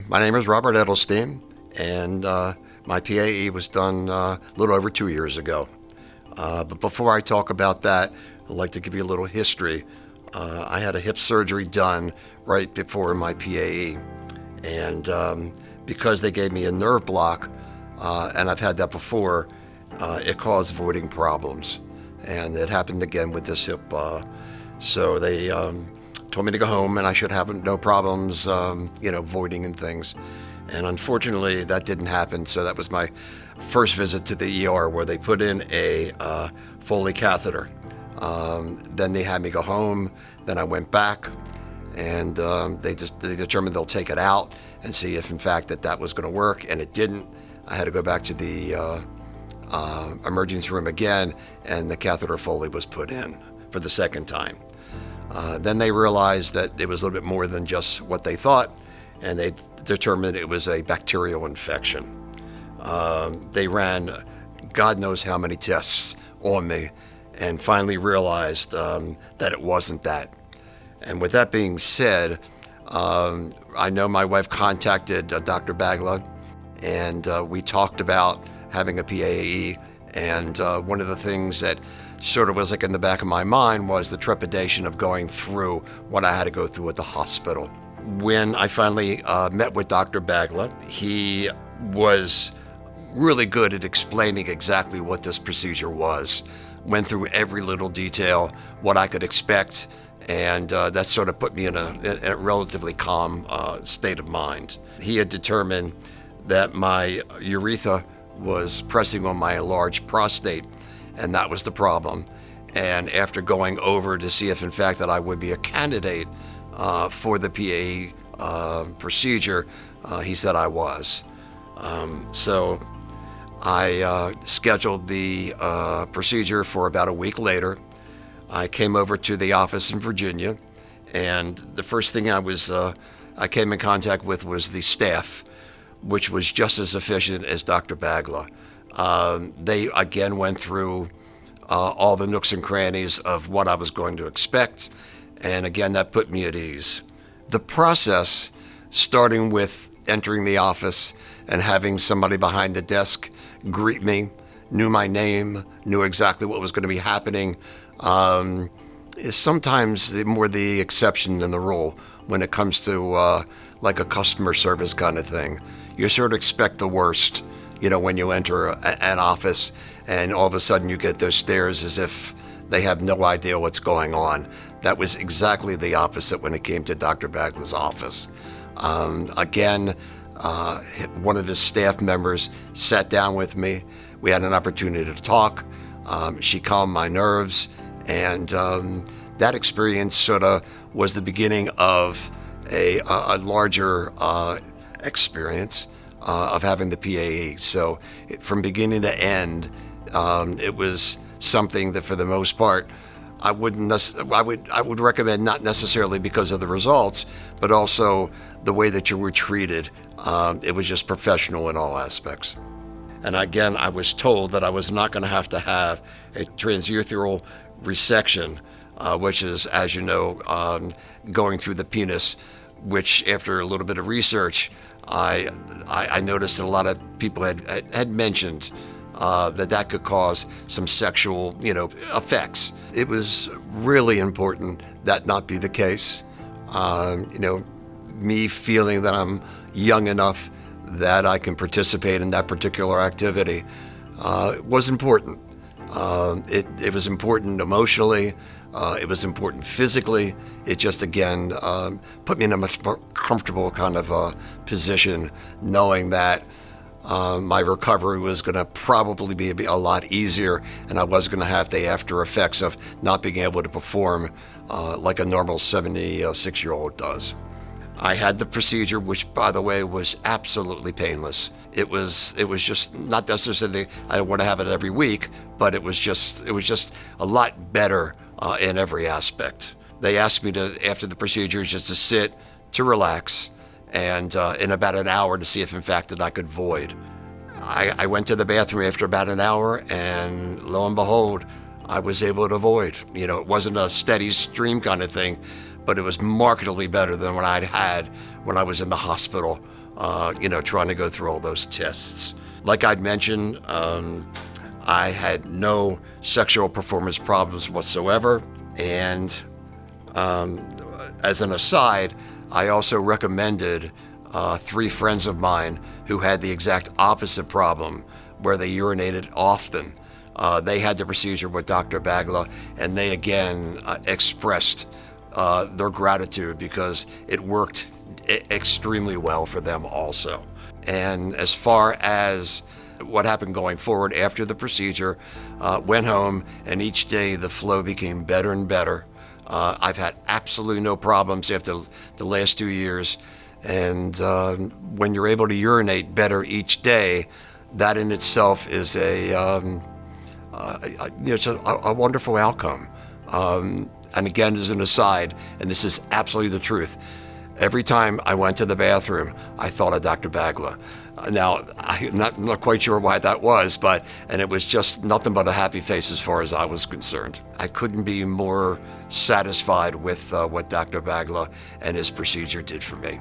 My name is Robert Edelstein, and my PAE was done a little over 2 years ago. But before I talk about that, I'd like to give you a little history. I had a hip surgery done right before my PAE, and because they gave me a nerve block, and I've had that before, it caused voiding problems. And it happened again with this hip. So they told me to go home and I should have no problems, voiding and things. And unfortunately, that didn't happen. So that was my first visit to the ER, where they put in a Foley catheter. Then they had me go home. Then I went back, and they determined they'll take it out and see if, in fact, that was going to work. And it didn't. I had to go back to the emergency room again, and the catheter Foley was put in for the second time. Then they realized that it was a little bit more than just what they thought, and they determined it was a bacterial infection. They ran God knows how many tests on me, and finally realized that it wasn't that. And with that being said, I know my wife contacted Dr. Bagla, and we talked about having a PAE, and one of the things that sort of was like in the back of my mind was the trepidation of going through what I had to go through at the hospital. When I finally met with Dr. Bagla, he was really good at explaining exactly what this procedure was, went through every little detail, what I could expect, and that sort of put me in a relatively calm state of mind. He had determined that my urethra was pressing on my large prostate, and that was the problem. And after going over to see if in fact that I would be a candidate for the PAE procedure, he said I was. So I scheduled the procedure for about a week later. I came over to the office in Virginia, and the first thing I came in contact with was the staff, which was just as efficient as Dr. Bagla. They again went through all the nooks and crannies of what I was going to expect, and again, that put me at ease. The process, starting with entering the office and having somebody behind the desk greet me, knew my name, knew exactly what was going to be happening, is sometimes more the exception than the rule when it comes to like a customer service kind of thing. You sort of expect the worst, when you enter an office and all of a sudden you get those stares as if they have no idea what's going on. That was exactly the opposite when it came to Dr. Bagla's office. Again, one of his staff members sat down with me. We had an opportunity to talk. She calmed my nerves, and that experience sort of was the beginning of a larger experience of having the PAE. So from beginning to end, it was something that, for the most part, I would recommend, not necessarily because of the results, but also the way that you were treated. It was just professional in all aspects. And again, I was told that I was not going to have a transurethral resection, which is, as you know, going through the penis, which after a little bit of research, I noticed that a lot of people had mentioned that could cause some sexual, effects. It was really important that not be the case. Me feeling that I'm young enough that I can participate in that particular activity was important. It was important emotionally. It was important physically. It just, again, put me in a much more comfortable kind of position, knowing that my recovery was going to probably be a lot easier, and I wasn't going to have the after effects of not being able to perform like a normal 76-year-old does. I had the procedure, which, by the way, was absolutely painless. It was just not necessarily I don't want to have it every week, but it was just a lot better in every aspect. They asked me to, after the procedure, just to sit, to relax, and in about an hour to see if, in fact, that I could void. I went to the bathroom after about an hour, and lo and behold, I was able to void. It wasn't a steady stream kind of thing, but it was markedly better than what I'd had when I was in the hospital trying to go through all those tests. Like I'd mentioned, I had no sexual performance problems whatsoever. And as an aside, I also recommended 3 friends of mine who had the exact opposite problem, where they urinated often. They had the procedure with Dr. Bagla, and they again expressed their gratitude because it worked extremely well for them also. And as far as what happened going forward after the procedure, went home, and each day the flow became better and better. I've had absolutely no problems after the last 2 years. And when you're able to urinate better each day, that in itself is it's a wonderful outcome. And again, as an aside, and this is absolutely the truth, every time I went to the bathroom, I thought of Dr. Bagla. Now, I'm not quite sure why that was, and it was just nothing but a happy face as far as I was concerned. I couldn't be more satisfied with what Dr. Bagla and his procedure did for me.